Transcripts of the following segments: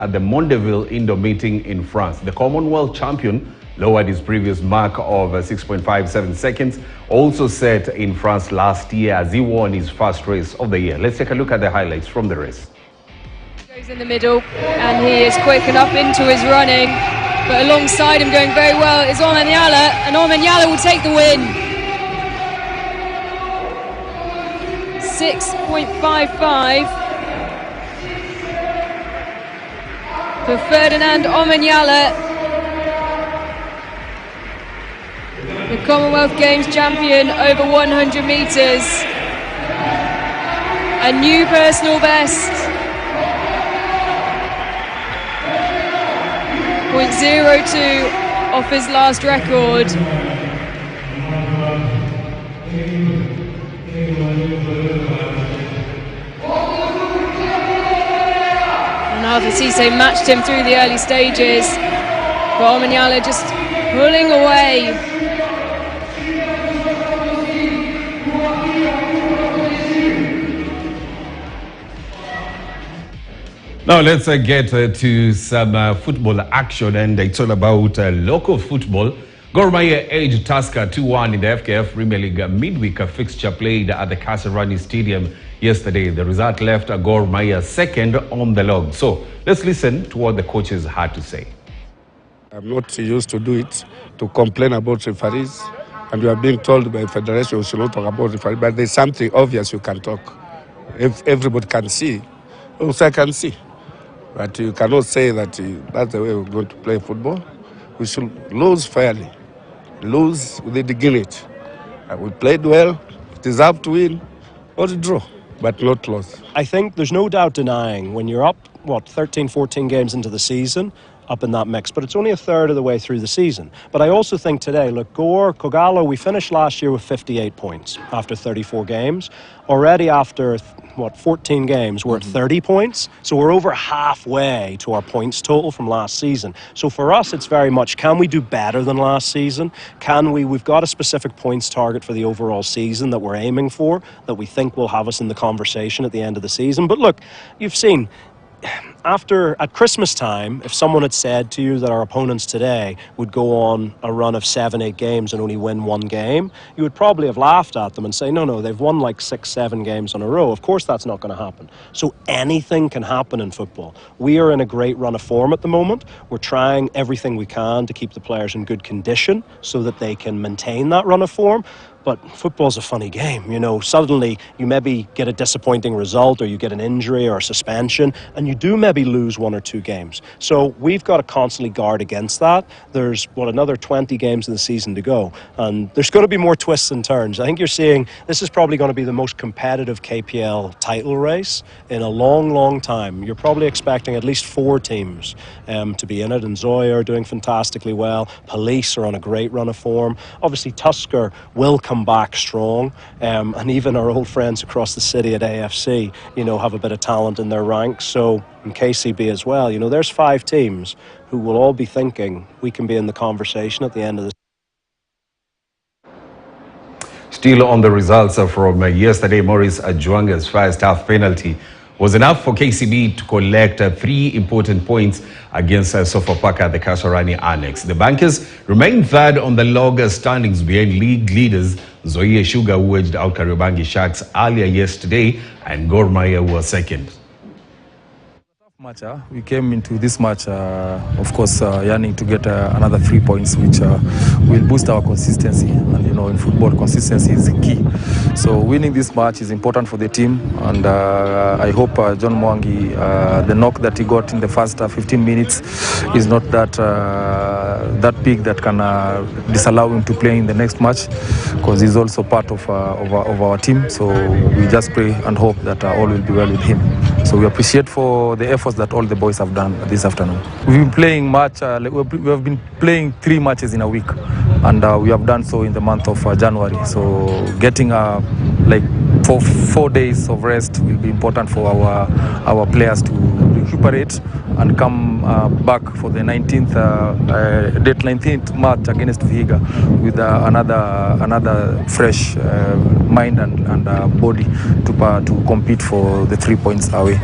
at the Mondeville Indoor Meeting in France. The Commonwealth champion lowered his previous mark of 6.57 seconds, also set in France last year as he won his first race of the year. Let's take a look at the highlights from the race. Goes in the middle and he is quick enough into his running, but alongside him going very well is Omanyala, and Omanyala will take the win. 6.55 for Ferdinand Omanyala, the Commonwealth Games champion over 100 metres. A new personal best. 0.02 off his last record. And Arthur Cisse matched him through the early stages, but Omanyala just pulling away. Now let's get to some football action, and it's all about local football. Gor Mahia edged Tusker 2-1 in the FKF Premier League midweek fixture played at the Kasarani Stadium yesterday. The result left Gor Mahia second on the log. So let's listen to what the coaches had to say. I'm not used to do it, to complain about referees, and we are being told by federation we should not talk about referees, but there's something obvious you can talk. If everybody can see, also I can see. But you cannot say that that's the way we're going to play football. We should lose fairly, lose with dignity. We played well, deserve to win, or to draw, but not lose. I think there's no doubt denying when you're up, 13, 14 games into the season, up in that mix, but it's only a third of the way through the season. But I also think today, look, Kogalo, we finished last year with 58 points after 34 games. Already after 14 games, we're at 30 points. So we're over halfway to our points total from last season. So for us, it's very much, can we do better than last season? We've got a specific points target for the overall season that we're aiming for, that we think will have us in the conversation at the end of the season. But look, you've seen, at Christmas time, if someone had said to you that our opponents today would go on a run of 7-8 games and only win one game, you would probably have laughed at them and say, no, they've won like 6-7 games in a row. Of course that's not going to happen. So anything can happen in football. We are in a great run of form at the moment. We're trying everything we can to keep the players in good condition so that they can maintain that run of form. But football's a funny game, Suddenly you maybe get a disappointing result, or you get an injury or a suspension, and you do maybe lose 1 or 2 games. So we've got to constantly guard against that. There's, another 20 games in the season to go, and there's going to be more twists and turns. I think you're seeing this is probably going to be the most competitive KPL title race in a long, long time. You're probably expecting at least 4 teams to be in it, and Zoya are doing fantastically well. Police are on a great run of form. Obviously, Tusker will come back strong, and even our old friends across the city at AFC, have a bit of talent in their ranks. So in KCB as well, there's 5 teams who will all be thinking we can be in the conversation at the end of the. Still on the results from yesterday, Maurice Ajuanga's first half penalty was enough for KCB to collect 3 important points against Sofapaka at the Kasarani Annex. The Bankers remain third on the log standings behind league leaders Zoya Sugar, who edged out Kariobangi Sharks earlier yesterday, and Gor Mahia was second. We came into this match, of course, yearning to get another 3 points, which will boost our consistency. And in football, consistency is the key. So winning this match is important for the team, and I hope John Mwangi, the knock that he got in the first 15 minutes, is not that big that can disallow him to play in the next match, because he's also part of our team. So we just pray and hope that all will be well with him. So we appreciate for the efforts that all the boys have done this afternoon. We've been playing we have been playing 3 matches in a week, and we have done so in the month of January. So getting for 4 days of rest will be important for our players to recuperate and come back for the 19th match against Vihiga with another fresh mind and body to compete for the 3 points away.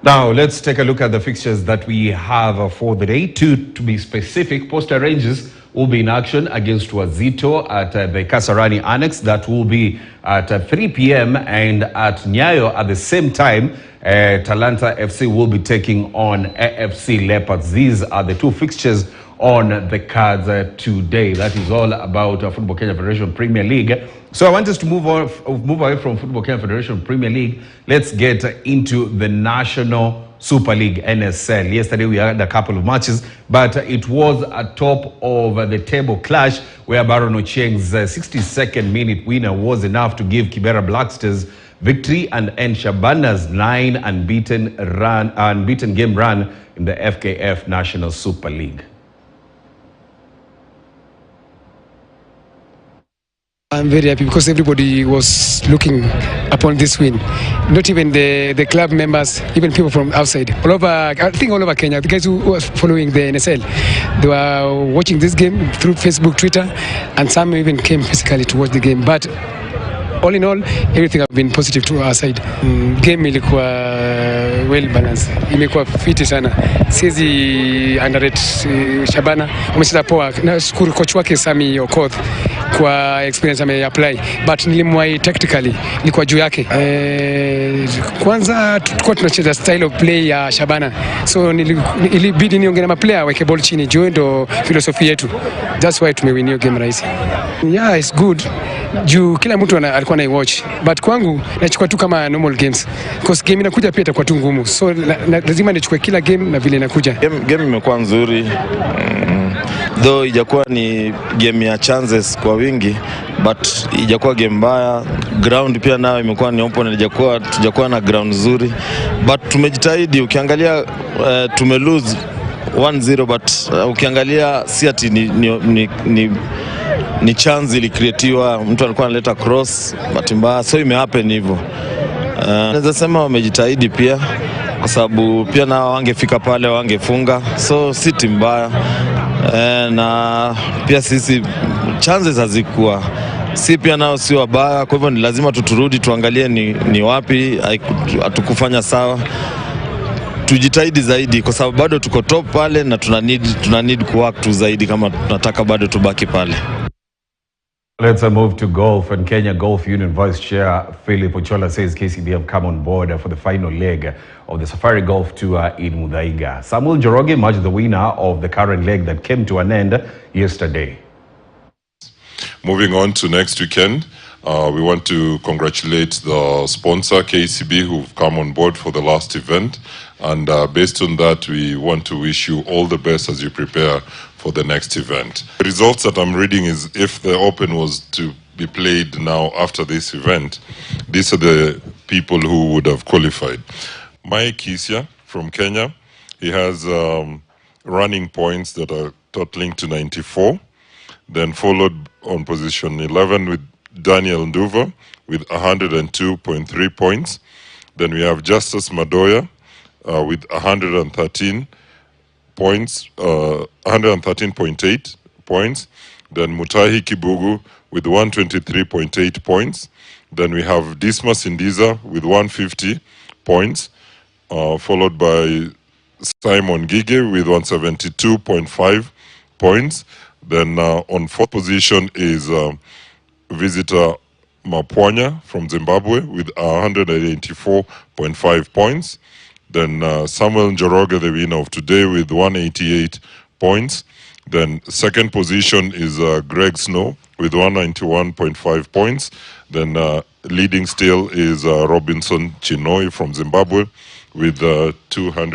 Now, let's take a look at the fixtures that we have for the day. To be specific, Posta Rangers will be in action against Wazito at the Kasarani Annex. That will be at 3 p.m. and at Nyayo at the same time. Talanta FC will be taking on AFC Leopards. These are the two fixtures on the cards today. That is all about Football Kenya Federation Premier League. So I want us to move away from Football Kenya Federation Premier League. Let's get into the National Super League, NSL. Yesterday we had a couple of matches, but it was a top of the table clash where Baron Ochieng's 62nd minute winner was enough to give Kibera Blackstars victory and end Shabana's 9 unbeaten game run in the FKF National Super League. I'm very happy because everybody was looking upon this win. Not even the club members, even people from outside. All over, I think all over Kenya, the guys who were following the NSL, they were watching this game through Facebook, Twitter, and some even came physically to watch the game. But all in all, everything has been positive to our side. Game ilikuwa well balanced. Imekuwa fiti sana. Siwezi underrate Shabana. Wamecheza poa. Nashukuru coach wake Sami Okoth kwa experience ame-apply. But nilimwai tactically, ilikuwa juu yake. Kwanza tulikuwa tunacheza style of play ya Shabana. So ilibidi niongee na maplayer weke ball chini. Juu ndo philosophy yetu. That's why tumewin hiyo game rahisi. Yeah, it's good. Juu kila mtu alikuwa na watch, but kwangu nachukua tu kama normal games because game inakuja pia itakuwa tu ngumu, so lazima nichukue kila game na vile inakuja. Game imekuwa nzuri, though ijakuwa ni game ya chances kwa wingi, but ijakuwa game mbaya. Ground pia nayo imekuwa ni opponent, tujakuwa na ground nzuri, but tumejitahidi. Ukiangalia tumelose 1-0, but ukiangalia si ati ni chance ilikreatiwa, mtu alikuwa analeta cross, bahati mbaya, so imehappen hivyo. Naweza sema wamejitahidi pia, kwa sababu pia nao wangefika pale wangefunga, so si timu mbaya. Na pia sisi chances hazikuwa, si pia nao si wabaya, kwa hivyo ni lazima tuturudi tuangalie ni wapi hatukufanya sawa. Tujitahidi zaidi kwa sababu bado tuko top pale na tuna need kuwork tu zaidi kama tunataka bado tubaki pale. Let's move to golf, and Kenya Golf Union Vice Chair Philip Ochola says KCB have come on board for the final leg of the Safari Golf Tour in Muthaiga. Samuel Njoroge emerged the winner of the current leg that came to an end yesterday. Moving on to next weekend, we want to congratulate the sponsor KCB who've come on board for the last event, and based on that we want to wish you all the best as you prepare for the next event. The results that I'm reading is if the Open was to be played now after this event, these are the people who would have qualified. Mike Kisia from Kenya, he has running points that are totaling to 94. Then followed on position 11 with Daniel Nduva with 102.3 points. Then we have Justice Madoya with 113 points, 113.8 points. Then Mutahi Kibugu with 123.8 points. Then we have Dismas Indiza with 150 points, followed by Simon Gige with 172.5 points. Then on fourth position is visitor Mapwanya from Zimbabwe with 184.5 points. Then Samuel Njoroge, the winner of today, with 188 points. Then second position is Greg Snow with 191.5 points. Then leading still is Robinson Chinoi from Zimbabwe with 200